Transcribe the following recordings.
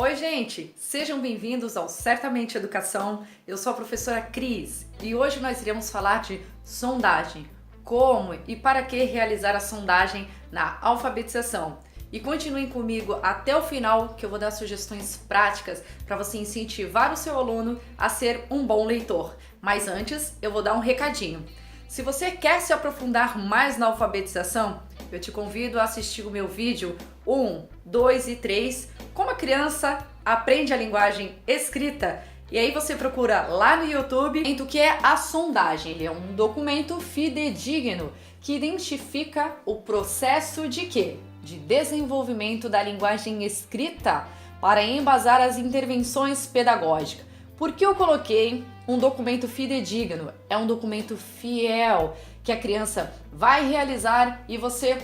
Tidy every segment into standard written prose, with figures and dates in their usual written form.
Oi, gente! Sejam bem-vindos ao Certamente Educação. Eu sou a professora Cris e hoje nós iremos falar de sondagem. Como e para que realizar a sondagem na alfabetização. E continuem comigo até o final que eu vou dar sugestões práticas para você incentivar o seu aluno a ser um bom leitor. Mas antes, eu vou dar um recadinho. Se você quer se aprofundar mais na alfabetização, eu te convido a assistir o meu vídeo 1, 2 e 3, como a criança aprende a linguagem escrita. E aí você procura lá no YouTube o que é a sondagem. Ele é um documento fidedigno que identifica o processo de quê? De desenvolvimento da linguagem escrita para embasar as intervenções pedagógicas. Por que eu coloquei um documento fidedigno? É um documento fiel que a criança vai realizar e você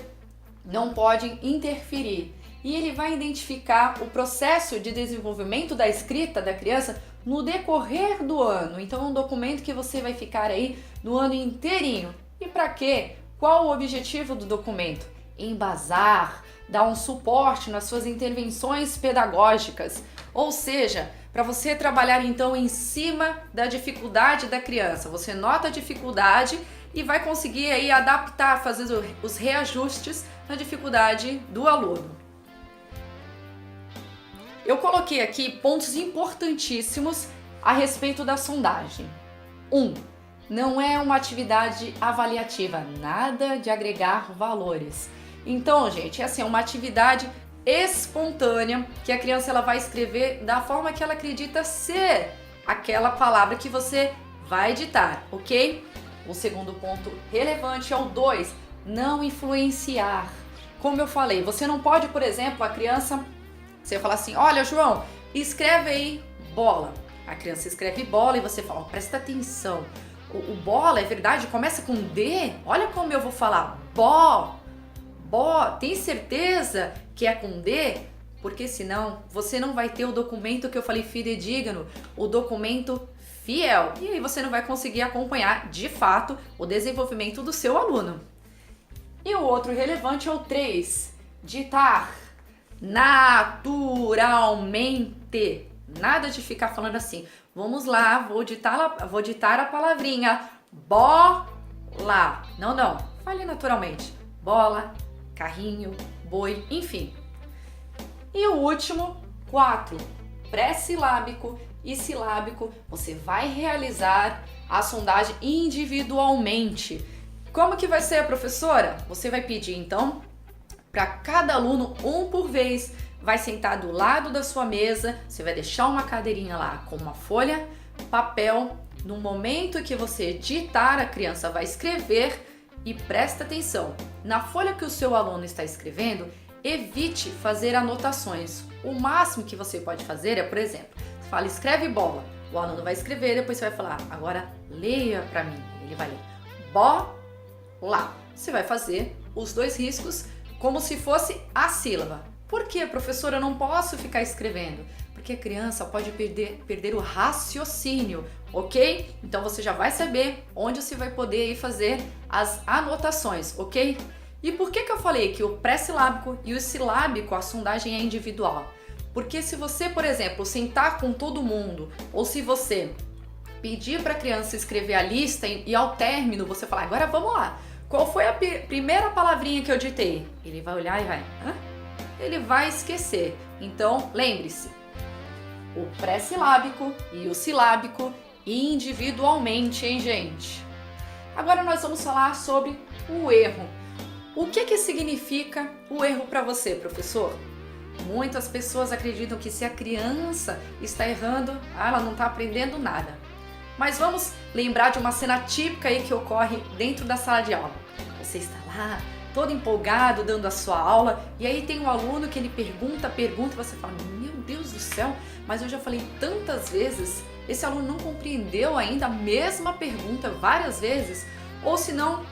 não pode interferir. E ele vai identificar o processo de desenvolvimento da escrita da criança no decorrer do ano. Então é um documento que você vai ficar aí no ano inteirinho. E para quê? Qual o objetivo do documento? Embasar, dar um suporte nas suas intervenções pedagógicas. Ou seja, para você trabalhar então em cima da dificuldade da criança. Você nota a dificuldade e vai conseguir aí adaptar, fazer os reajustes na dificuldade do aluno. Eu coloquei aqui pontos importantíssimos a respeito da sondagem. 1. Não é uma atividade avaliativa, nada de agregar valores. Então, gente, é uma atividade espontânea que a criança ela vai escrever da forma que ela acredita ser aquela palavra que você vai ditar, ok? O segundo ponto relevante é o 2, não influenciar. Como eu falei, você não pode, por exemplo, a criança, você fala assim, olha João, escreve aí bola. A criança escreve bola e você fala, presta atenção, o bola, é verdade, começa com D? Olha como eu vou falar, tem certeza que é com D? Porque senão você não vai ter o documento que eu falei fidedigno, o documento fiel. E aí você não vai conseguir acompanhar de fato o desenvolvimento do seu aluno. E o outro relevante é o 3, ditar naturalmente. Nada de ficar falando assim, vamos lá, vou ditar a palavrinha bola. Não, fale naturalmente. Bola, carrinho, boi, enfim. E o último, 4, pré-silábico e silábico. Você vai realizar a sondagem individualmente. Como que vai ser, professora? Você vai pedir, então, para cada aluno, um por vez, vai sentar do lado da sua mesa, você vai deixar uma cadeirinha lá com uma folha, papel. No momento que você ditar, a criança vai escrever e presta atenção. Na folha que o seu aluno está escrevendo, evite fazer anotações. O máximo que você pode fazer é, por exemplo, você fala, escreve bola. O aluno vai escrever, depois você vai falar, agora leia para mim. Ele vai ler, bola. Você vai fazer os 2 riscos como se fosse a sílaba. Por que, professora, eu não posso ficar escrevendo? Porque a criança pode perder o raciocínio, ok? Então você já vai saber onde você vai poder ir fazer as anotações, ok? E por que eu falei que o pré-silábico e o silábico, a sondagem é individual? Porque se você, por exemplo, sentar com todo mundo, ou se você pedir para a criança escrever a lista e ao término você falar, agora vamos lá, qual foi a primeira palavrinha que eu ditei? Ele vai olhar e vai, ele vai esquecer. Então, lembre-se, o pré-silábico e o silábico individualmente, hein, gente? Agora nós vamos falar sobre o erro. O que significa o erro para você, professor? Muitas pessoas acreditam que se a criança está errando, ela não está aprendendo nada. Mas vamos lembrar de uma cena típica aí que ocorre dentro da sala de aula. Você está lá, todo empolgado, dando a sua aula, e aí tem um aluno que ele pergunta, e você fala, meu Deus do céu, mas eu já falei tantas vezes, esse aluno não compreendeu ainda a mesma pergunta várias vezes, ou senão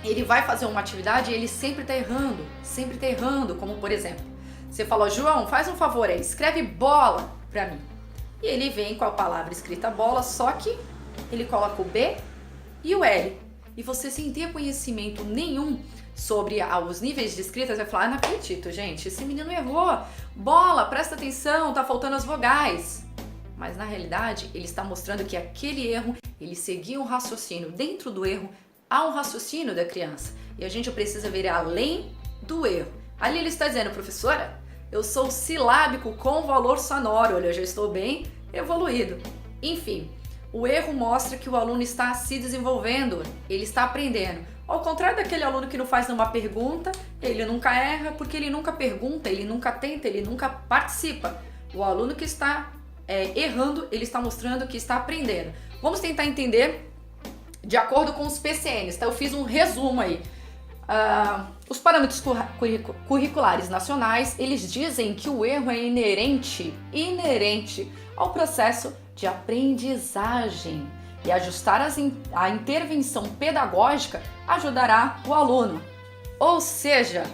ele vai fazer uma atividade e ele sempre está errando, como por exemplo, você fala, João, faz um favor aí, escreve bola para mim. E ele vem com a palavra escrita bola, só que ele coloca o B e o L. E você sem ter conhecimento nenhum sobre os níveis de escrita, você vai falar, não acredito, gente, esse menino errou. Bola, presta atenção, tá faltando as vogais. Mas na realidade, ele está mostrando que aquele erro, ele seguia um raciocínio. Dentro do erro, há um raciocínio da criança. E a gente precisa ver além do erro. Ali ele está dizendo, professora, eu sou silábico com valor sonoro. Olha, eu já estou bem evoluído. Enfim, o erro mostra que o aluno está se desenvolvendo, ele está aprendendo. Ao contrário daquele aluno que não faz nenhuma pergunta, ele nunca erra porque ele nunca pergunta, ele nunca tenta, ele nunca participa. O aluno que está errando, ele está mostrando que está aprendendo. Vamos tentar entender de acordo com os PCNs, tá? Eu fiz um resumo aí. Os parâmetros curriculares nacionais, eles dizem que o erro é inerente ao processo de aprendizagem e ajustar a intervenção pedagógica ajudará o aluno. Ou seja,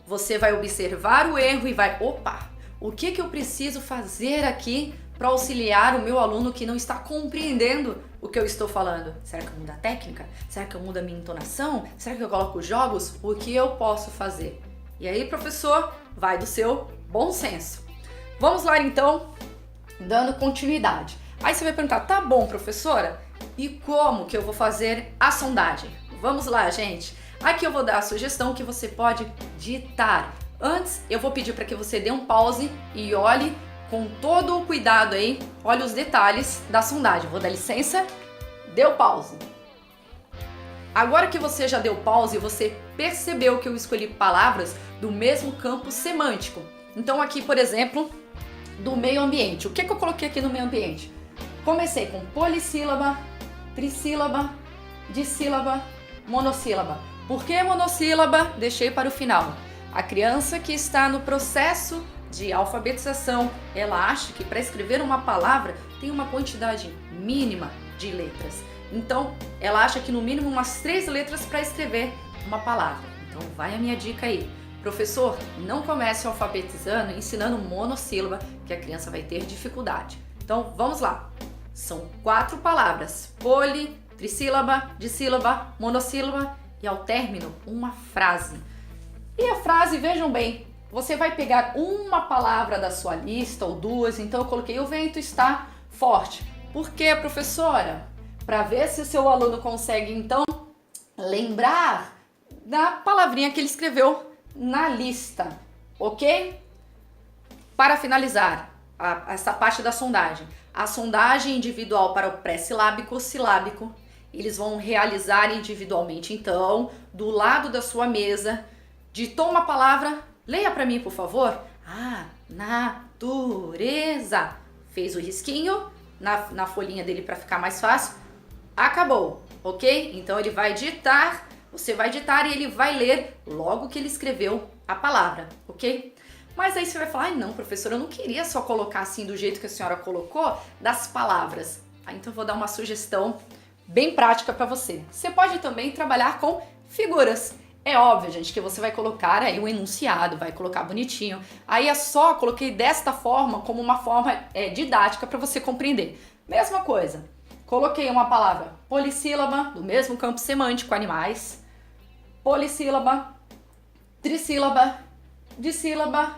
você vai observar o erro e vai, opa, o que eu preciso fazer aqui para auxiliar o meu aluno que não está compreendendo o que eu estou falando? Será que eu mudo a técnica? Será que eu mudo a minha entonação? Será que eu coloco jogos? O que eu posso fazer? E aí, professor, vai do seu bom senso. Vamos lá, então, dando continuidade. Aí você vai perguntar, tá bom, professora, e como que eu vou fazer a sondagem? Vamos lá, gente. Aqui eu vou dar a sugestão que você pode ditar. Antes, eu vou pedir para que você dê um pause e olhe com todo o cuidado aí, olhe os detalhes da sondagem. Vou dar licença, deu pause. Agora que você já deu pause, você percebeu que eu escolhi palavras do mesmo campo semântico. Então aqui, por exemplo, do meio ambiente. O que eu coloquei aqui no meio ambiente? Comecei com polissílaba, trissílaba, dissílaba, monossílaba. Por que monossílaba? Deixei para o final. A criança que está no processo de alfabetização, ela acha que para escrever uma palavra tem uma quantidade mínima de letras. Então, ela acha que no mínimo umas 3 letras para escrever uma palavra. Então, vai a minha dica aí. Professor, não comece alfabetizando, ensinando monossílaba, que a criança vai ter dificuldade. Então, vamos lá. São 4 palavras: poli, trissílaba, dissílaba, monossílaba e ao término uma frase. E a frase, vejam bem, você vai pegar uma palavra da sua lista ou 2, então eu coloquei o vento está forte. Por quê, professora? Para ver se o seu aluno consegue então lembrar da palavrinha que ele escreveu na lista, ok? Para finalizar essa parte da sondagem, a sondagem individual para o pré-silábico, silábico, eles vão realizar individualmente. Então, do lado da sua mesa, ditou uma palavra, leia para mim, por favor. Natureza. Fez o risquinho na folhinha dele para ficar mais fácil. Acabou, ok? Então ele vai ditar, você vai ditar e ele vai ler logo que ele escreveu a palavra, ok? Mas aí você vai falar, não, professora, eu não queria só colocar assim do jeito que a senhora colocou, das palavras. Então eu vou dar uma sugestão bem prática para você. Você pode também trabalhar com figuras. É óbvio, gente, que você vai colocar aí um enunciado, vai colocar bonitinho. Aí coloquei desta forma, como uma forma didática para você compreender. Mesma coisa, coloquei uma palavra polissílaba, do mesmo campo semântico, animais, polissílaba, trissílaba, dissílaba,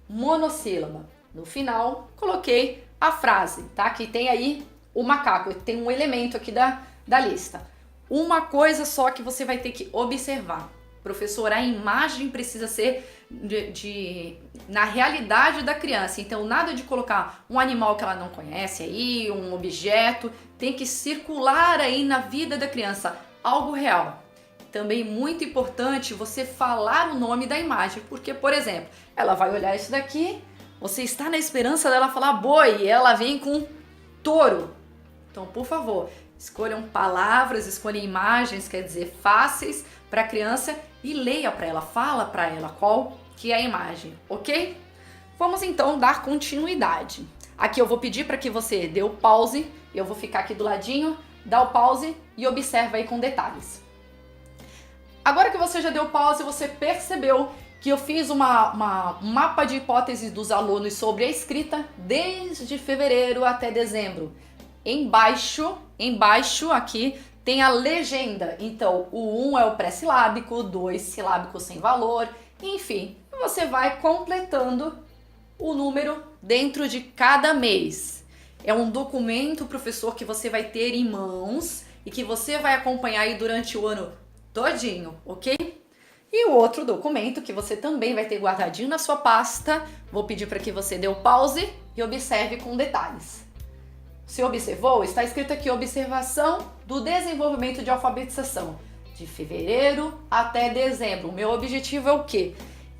monossílaba. No final, coloquei a frase, tá? Que tem aí o macaco, tem um elemento aqui da lista. Uma coisa só que você vai ter que observar. Professor, a imagem precisa ser na realidade da criança. Então, nada de colocar um animal que ela não conhece aí, um objeto. Tem que circular aí na vida da criança, algo real. Também muito importante você falar o nome da imagem. Porque, por exemplo, ela vai olhar isso daqui, você está na esperança dela falar boi e ela vem com touro. Então, por favor, escolham palavras, escolham imagens, quer dizer, fáceis para a criança e leia para ela, fala para ela qual que é a imagem, ok? Vamos então dar continuidade. Aqui eu vou pedir para que você dê o pause, eu vou ficar aqui do ladinho, dá o pause e observa aí com detalhes. Agora que você já deu pause, você percebeu que eu fiz um mapa de hipóteses dos alunos sobre a escrita desde fevereiro até dezembro. Embaixo aqui Tem a legenda, então o 1 é o pré-silábico, o 2 silábico sem valor, enfim, você vai completando o número dentro de cada mês. É um documento, professor, que você vai ter em mãos e que você vai acompanhar aí durante o ano todinho, ok? E o outro documento que você também vai ter guardadinho na sua pasta, vou pedir para que você dê o pause e observe com detalhes. Se observou, está escrito aqui observação do desenvolvimento de alfabetização de fevereiro até dezembro. O meu objetivo é o quê?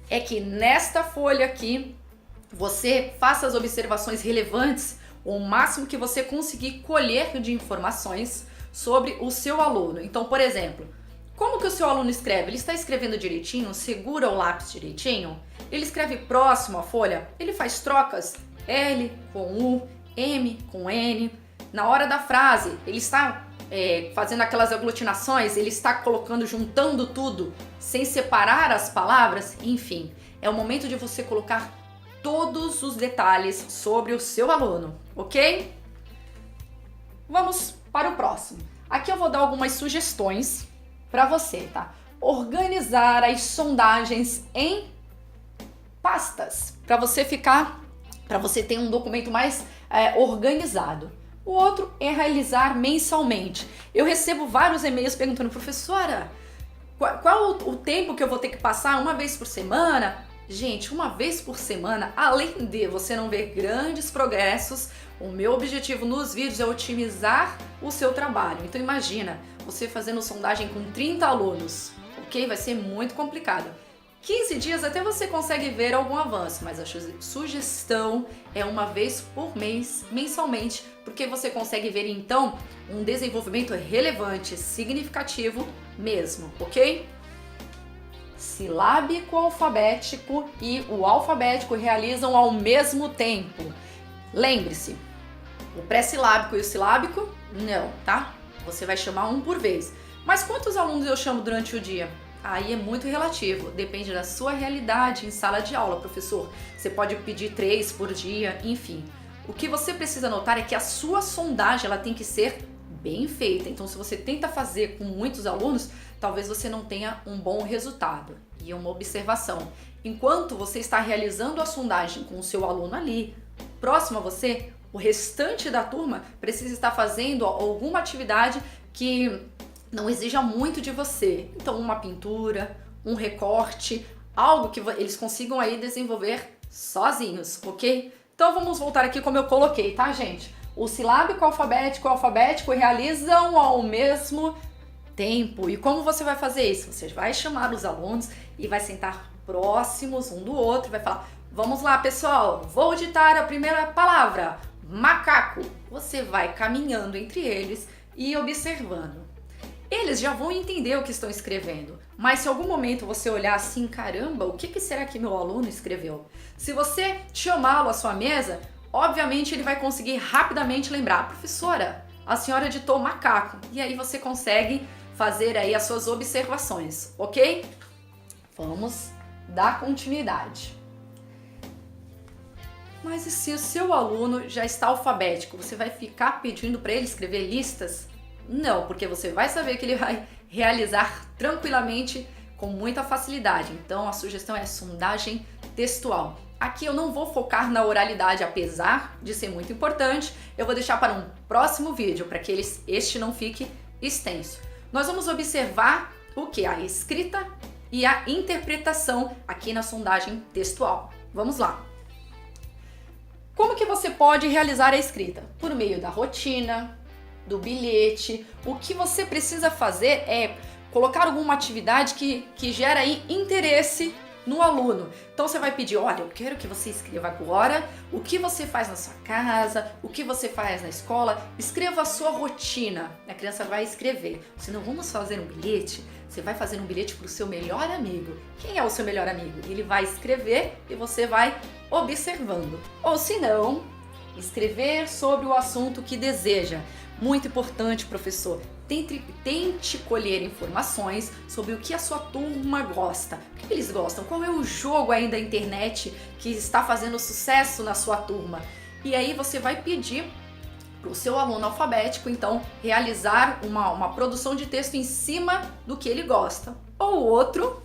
É que nesta folha aqui você faça as observações relevantes, o máximo que você conseguir colher de informações sobre o seu aluno. Então, por exemplo, como que o seu aluno escreve? Ele está escrevendo direitinho? Segura o lápis direitinho? Ele escreve próximo à folha? Ele faz trocas? L com U, M com N. Na hora da frase, ele está fazendo aquelas aglutinações? Ele está colocando, juntando tudo, sem separar as palavras? Enfim, é o momento de você colocar todos os detalhes sobre o seu aluno, ok? Vamos para o próximo. Aqui eu vou dar algumas sugestões para você, tá? Organizar as sondagens em pastas, para você ter um documento mais organizado. O outro é realizar mensalmente. Eu recebo vários e-mails perguntando, professora, qual o tempo que eu vou ter que passar uma vez por semana? Gente, uma vez por semana, além de você não ver grandes progressos, o meu objetivo nos vídeos é otimizar o seu trabalho. Então imagina, você fazendo sondagem com 30 alunos, ok? Vai ser muito complicado. 15 dias até você consegue ver algum avanço, mas a sugestão é uma vez por mês, mensalmente, porque você consegue ver então um desenvolvimento relevante, significativo mesmo, ok? Silábico, alfabético e o alfabético realizam ao mesmo tempo. Lembre-se, o pré-silábico e o silábico, não, tá? Você vai chamar um por vez. Mas quantos alunos eu chamo durante o dia? Aí é muito relativo, depende da sua realidade em sala de aula, professor. Você pode pedir 3 por dia, enfim. O que você precisa notar é que a sua sondagem ela tem que ser bem feita. Então, se você tenta fazer com muitos alunos, talvez você não tenha um bom resultado. E uma observação, enquanto você está realizando a sondagem com o seu aluno ali, próximo a você, o restante da turma precisa estar fazendo alguma atividade que não exija muito de você. Então, uma pintura, um recorte, algo que eles consigam aí desenvolver sozinhos, ok? Então, vamos voltar aqui como eu coloquei, tá, gente? O silábico e o alfabético realizam ao mesmo tempo. E como você vai fazer isso? Você vai chamar os alunos e vai sentar próximos um do outro e vai falar: vamos lá, pessoal, vou ditar a primeira palavra, macaco. Você vai caminhando entre eles e observando. Eles já vão entender o que estão escrevendo, mas se em algum momento você olhar assim, caramba, o que será que meu aluno escreveu? Se você chamá-lo à sua mesa, obviamente ele vai conseguir rapidamente lembrar: professora, a senhora ditou macaco. E aí você consegue fazer aí as suas observações, ok? Vamos dar continuidade. Mas e se o seu aluno já está alfabético, você vai ficar pedindo para ele escrever listas? Não, porque você vai saber que ele vai realizar tranquilamente, com muita facilidade. Então a sugestão é sondagem textual. Aqui eu não vou focar na oralidade, apesar de ser muito importante. Eu vou deixar para um próximo vídeo, para que este não fique extenso. Nós vamos observar o que? A escrita e a interpretação aqui na sondagem textual. Vamos lá. Como que você pode realizar a escrita? Por meio da rotina, do bilhete. O que você precisa fazer é colocar alguma atividade que gera aí interesse no aluno. Então você vai pedir: olha, eu quero que você escreva agora o que você faz na sua casa, o que você faz na escola, escreva a sua rotina. A criança vai escrever. Se não, vamos fazer um bilhete? Você vai fazer um bilhete para o seu melhor amigo. Quem é o seu melhor amigo? Ele vai escrever e você vai observando. Ou se não, escrever sobre o assunto que deseja. Muito importante, professor. Tente colher informações sobre o que a sua turma gosta. O que eles gostam? Qual é o jogo aí da internet que está fazendo sucesso na sua turma? E aí você vai pedir para o seu aluno alfabético, então, realizar uma produção de texto em cima do que ele gosta. Ou outro,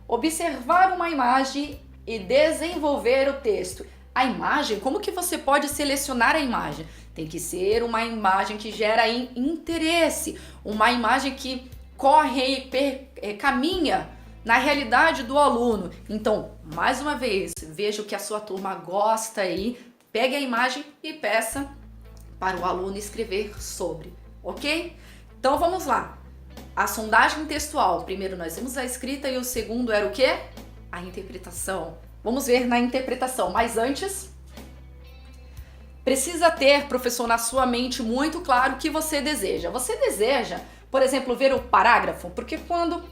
observar uma imagem e desenvolver o texto. A imagem, como que você pode selecionar a imagem? Tem que ser uma imagem que gera interesse, uma imagem que corre e caminha na realidade do aluno. Então, mais uma vez, veja o que a sua turma gosta aí, pegue a imagem e peça para o aluno escrever sobre, ok? Então vamos lá. A sondagem textual, primeiro nós vimos a escrita e o segundo era o quê? A interpretação. Vamos ver na interpretação, mas antes, precisa ter, professor, na sua mente muito claro o que você deseja. Você deseja, por exemplo, ver o parágrafo, porque quando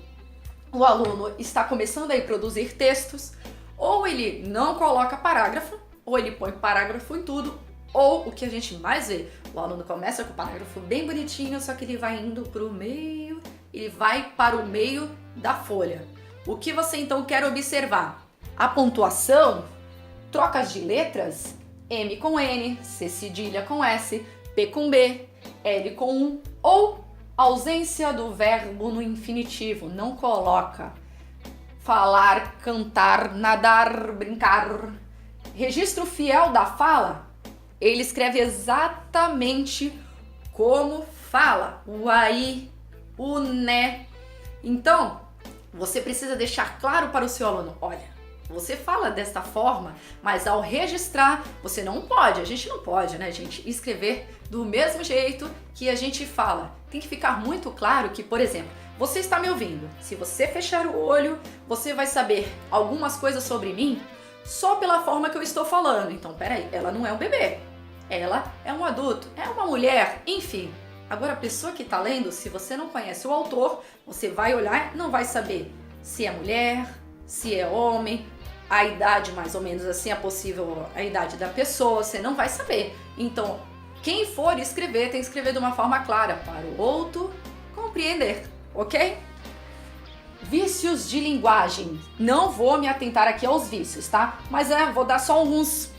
o aluno está começando a produzir textos, ou ele não coloca parágrafo, ou ele põe parágrafo em tudo, ou o que a gente mais vê, o aluno começa com o parágrafo bem bonitinho, só que ele vai indo para o meio, ele vai para o meio da folha. O que você então quer observar? A pontuação, trocas de letras, M com N, C cedilha com S, P com B, L com 1, ou ausência do verbo no infinitivo, não coloca. Falar, cantar, nadar, brincar. Registro fiel da fala, ele escreve exatamente como fala, o aí, o né. Então, você precisa deixar claro para o seu aluno, olha, você fala desta forma, mas ao registrar, você não pode, a gente não pode, né, gente, escrever do mesmo jeito que a gente fala. Tem que ficar muito claro que, por exemplo, você está me ouvindo, se você fechar o olho, você vai saber algumas coisas sobre mim só pela forma que eu estou falando. Então, peraí, ela não é um bebê, ela é um adulto, é uma mulher, enfim. Agora, a pessoa que está lendo, se você não conhece o autor, você vai olhar e não vai saber se é mulher, se é homem, a idade mais ou menos assim, a idade da pessoa, você não vai saber. Então, quem for escrever, tem que escrever de uma forma clara para o outro compreender, ok? Vícios de linguagem. Não vou me atentar aqui aos vícios, tá? Mas vou dar só alguns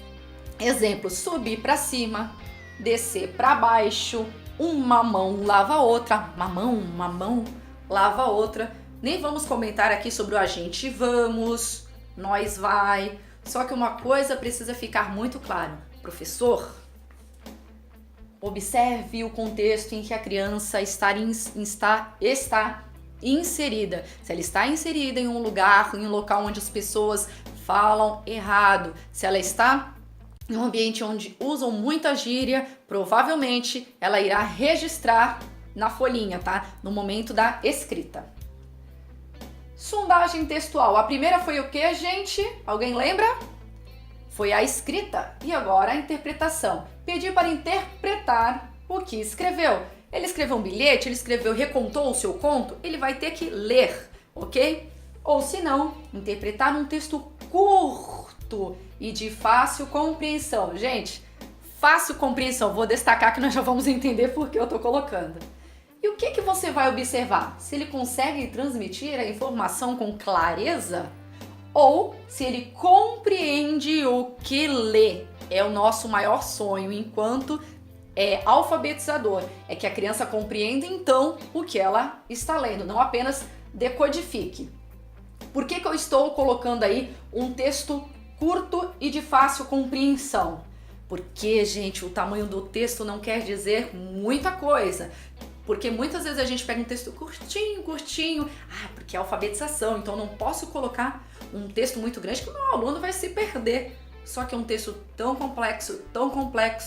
exemplos. Subir para cima, descer para baixo, uma mão lava a outra, uma mão lava a outra. Nem vamos comentar aqui sobre o a gente vamos, nós vai. Só que uma coisa precisa ficar muito claro. Professor, observe o contexto em que a criança está inserida. Se ela está inserida em um lugar, em um local onde as pessoas falam errado, se ela está em um ambiente onde usam muita gíria, provavelmente ela irá registrar na folhinha, tá? No momento da escrita. Sondagem textual. A primeira foi o que, gente? Alguém lembra? Foi a escrita. E agora a interpretação. Pedir para interpretar o que escreveu. Ele escreveu um bilhete, ele escreveu, recontou o seu conto, ele vai ter que ler, ok? Ou se não, interpretar um texto curto e de fácil compreensão. Gente, fácil compreensão, vou destacar que nós já vamos entender por que eu tô colocando. E o que você vai observar? Se ele consegue transmitir a informação com clareza ou se ele compreende o que lê. É o nosso maior sonho enquanto alfabetizador, é que a criança compreenda então o que ela está lendo, não apenas decodifique. Por que eu estou colocando aí um texto curto e de fácil compreensão? Porque, gente, o tamanho do texto não quer dizer muita coisa. Porque muitas vezes a gente pega um texto curtinho, porque é alfabetização, então não posso colocar um texto muito grande que o meu aluno vai se perder. Só que é um texto tão complexo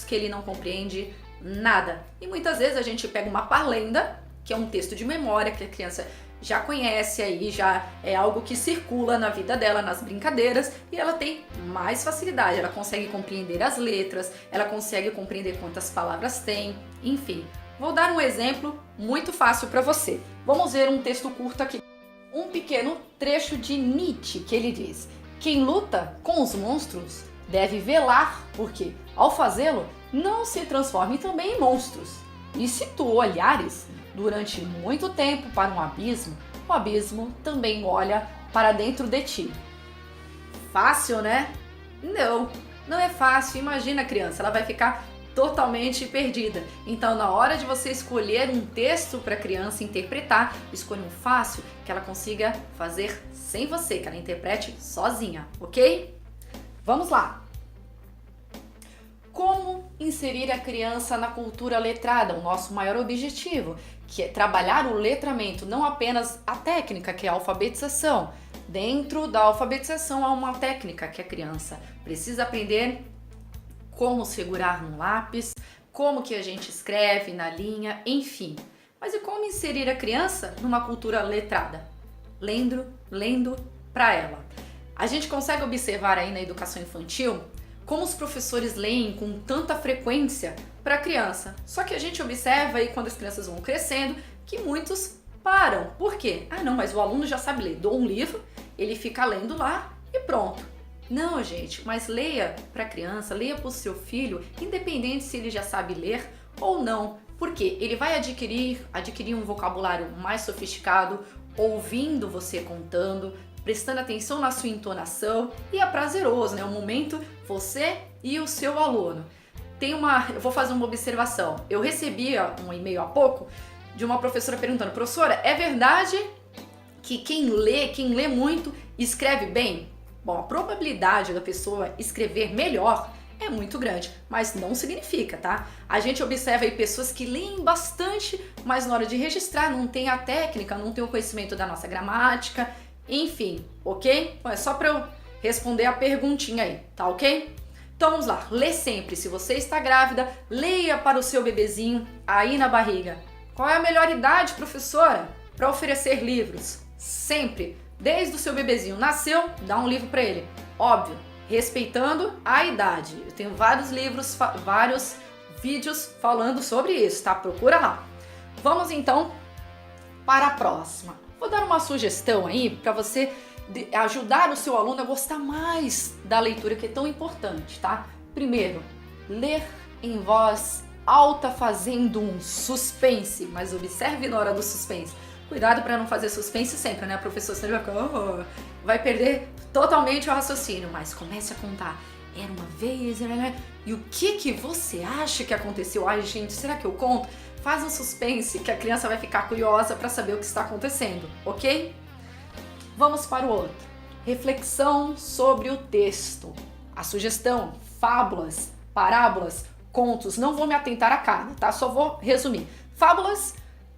que ele não compreende nada. E muitas vezes a gente pega uma parlenda, que é um texto de memória que a criança já conhece aí, já é algo que circula na vida dela, nas brincadeiras, e ela tem mais facilidade, ela consegue compreender as letras, ela consegue compreender quantas palavras tem, enfim. Vou dar um exemplo muito fácil para você. Vamos ver um texto curto aqui. Um pequeno trecho de Nietzsche que ele diz: quem luta com os monstros deve velar, porque, ao fazê-lo, não se transforme também em monstros. E se tu olhares durante muito tempo para um abismo, o abismo também olha para dentro de ti. Fácil, né? Não é fácil. Imagina a criança, ela vai ficar totalmente perdida. Então, na hora de você escolher um texto para a criança interpretar, escolha um fácil que ela consiga fazer sem você, que ela interprete sozinha, ok? Vamos lá! Como inserir a criança na cultura letrada? O nosso maior objetivo, que é trabalhar o letramento, não apenas a técnica, que é a alfabetização. Dentro da alfabetização há uma técnica que a criança precisa aprender como segurar no lápis, como que a gente escreve na linha, enfim. Mas e como inserir a criança numa cultura letrada? Lendo para ela. A gente consegue observar aí na educação infantil como os professores leem com tanta frequência para a criança. Só que a gente observa aí quando as crianças vão crescendo que muitos param. Por quê? Ah não, mas o aluno já sabe ler. Dou um livro, ele fica lendo lá e pronto. Não, gente, mas leia para a criança, leia para o seu filho, independente se ele já sabe ler ou não. Porque ele vai adquirir um vocabulário mais sofisticado, ouvindo você contando, prestando atenção na sua entonação, e é prazeroso, né? O momento, você e o seu aluno. Eu vou fazer uma observação. Eu recebi um e-mail há pouco de uma professora perguntando: professora, é verdade que quem lê muito, escreve bem? Bom, a probabilidade da pessoa escrever melhor é muito grande, mas não significa, tá? A gente observa aí pessoas que leem bastante, mas na hora de registrar não tem a técnica, não tem o conhecimento da nossa gramática, enfim, ok? Bom, é só para eu responder a perguntinha aí, tá ok? Então vamos lá, lê sempre. Se você está grávida, leia para o seu bebezinho aí na barriga. Qual é a melhor idade, professora, para oferecer livros? Sempre. Desde o seu bebezinho nasceu, dá um livro para ele. Óbvio, respeitando a idade. Eu tenho vários livros, vários vídeos falando sobre isso, tá? Procura lá. Vamos então para a próxima. Vou dar uma sugestão aí para você ajudar o seu aluno a gostar mais da leitura, que é tão importante, tá? Primeiro, ler em voz alta fazendo um suspense, mas observe na hora do suspense. Cuidado para não fazer suspense sempre, né? A professora sempre vai perder totalmente o raciocínio. Mas comece a contar. Era uma vez, né? E o que você acha que aconteceu? Ai, gente, será que eu conto? Faz um suspense que a criança vai ficar curiosa para saber o que está acontecendo, ok? Vamos para o outro. Reflexão sobre o texto. A sugestão, fábulas, parábolas, contos. Não vou me atentar a cada, tá? Só vou resumir. Fábulas,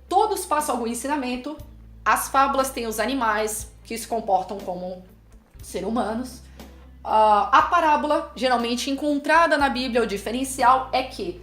todos passam algum ensinamento. As fábulas têm os animais que se comportam como seres humanos. A parábola, geralmente encontrada na Bíblia, o diferencial é que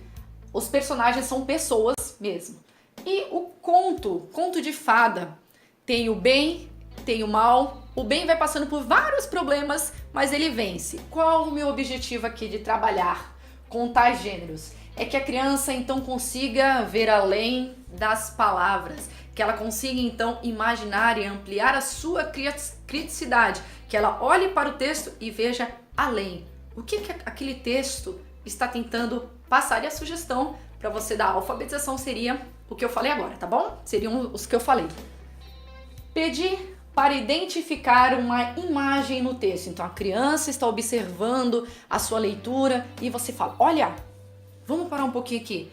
os personagens são pessoas mesmo. E o conto de fada, tem o bem, tem o mal. O bem vai passando por vários problemas, mas ele vence. Qual o meu objetivo aqui de trabalhar com tais gêneros? É que a criança então consiga ver além das palavras, que ela consiga então imaginar e ampliar a sua criticidade, que ela olhe para o texto e veja além. O que aquele texto está tentando passar? E a sugestão para você da alfabetização seria o que eu falei agora, tá bom? Seriam os que eu falei. Pedir para identificar uma imagem no texto. Então a criança está observando a sua leitura e você fala: olha, vamos parar um pouquinho aqui.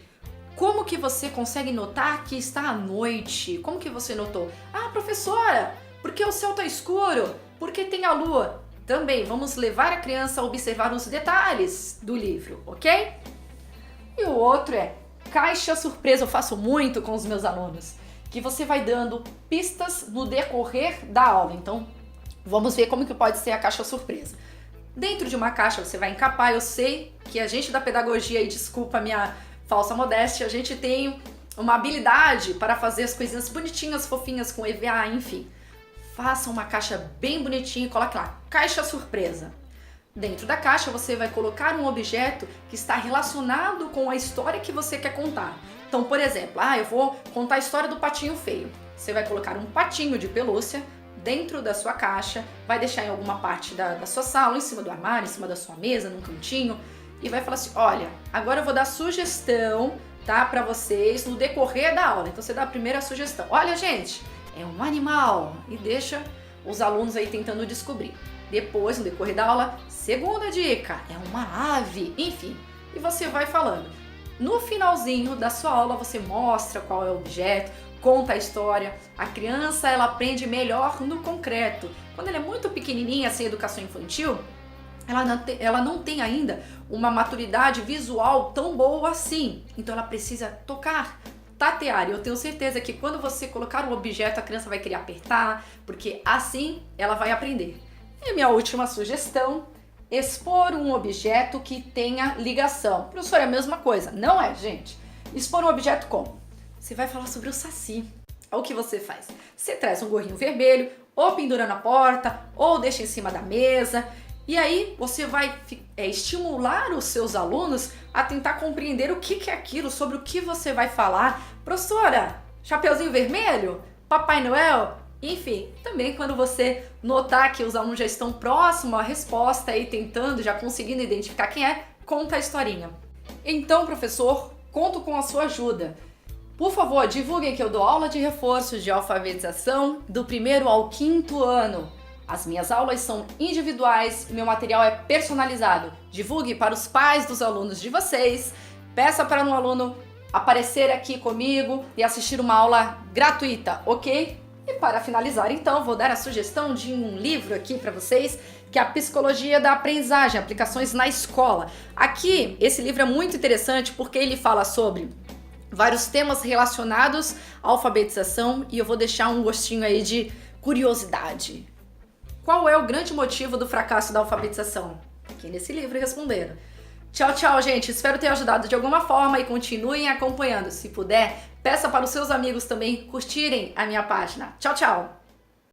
Como que você consegue notar que está à noite? Como que você notou? Ah, professora, porque o céu está escuro? Porque tem a lua? Também vamos levar a criança a observar os detalhes do livro, ok? E o outro é caixa surpresa. Eu faço muito com os meus alunos, que você vai dando pistas no decorrer da aula. Então, vamos ver como que pode ser a caixa surpresa. Dentro de uma caixa você vai encapar. Eu sei que a gente da pedagogia, e desculpa a minha falsa modéstia, a gente tem uma habilidade para fazer as coisinhas bonitinhas, fofinhas, com EVA, enfim. Faça uma caixa bem bonitinha e coloque lá, caixa surpresa. Dentro da caixa você vai colocar um objeto que está relacionado com a história que você quer contar. Então, por exemplo, eu vou contar a história do patinho feio. Você vai colocar um patinho de pelúcia dentro da sua caixa, vai deixar em alguma parte da sua sala, em cima do armário, em cima da sua mesa, num cantinho, e vai falar assim: olha, agora eu vou dar sugestão, tá, para vocês no decorrer da aula. Então você dá a primeira sugestão: olha, gente, é um animal, e deixa os alunos aí tentando descobrir. Depois, no decorrer da aula, segunda dica, é uma ave, enfim, e você vai falando. No finalzinho da sua aula você mostra qual é o objeto, conta a história. A criança ela aprende melhor no concreto. Quando ela é muito pequenininha, sem educação infantil, ela não tem ainda uma maturidade visual tão boa assim. Então ela precisa tocar, tatear. E eu tenho certeza que quando você colocar um objeto, a criança vai querer apertar, porque assim ela vai aprender. E minha última sugestão: expor um objeto que tenha ligação. Professor, é a mesma coisa. Não é, gente. Expor um objeto como? Você vai falar sobre o Saci. O que você faz? Você traz um gorrinho vermelho, ou pendura na porta, ou deixa em cima da mesa. E aí você vai estimular os seus alunos a tentar compreender o que é aquilo, sobre o que você vai falar. Professora, Chapeuzinho Vermelho? Papai Noel? Enfim, também quando você notar que os alunos já estão próximos à resposta e tentando, já conseguindo identificar quem é, conta a historinha. Então, professor, conto com a sua ajuda. Por favor, divulguem que eu dou aula de reforço de alfabetização do 1º ao 5º ano. As minhas aulas são individuais, meu material é personalizado. Divulgue para os pais dos alunos de vocês. Peça para um aluno aparecer aqui comigo e assistir uma aula gratuita, ok? E para finalizar, então, vou dar a sugestão de um livro aqui para vocês, que é a Psicologia da Aprendizagem, Aplicações na Escola. Aqui, esse livro é muito interessante porque ele fala sobre vários temas relacionados à alfabetização e eu vou deixar um gostinho aí de curiosidade. Qual é o grande motivo do fracasso da alfabetização? Aqui nesse livro responderam. Tchau, tchau, gente. Espero ter ajudado de alguma forma e continuem acompanhando. Se puder, peça para os seus amigos também curtirem a minha página. Tchau, tchau.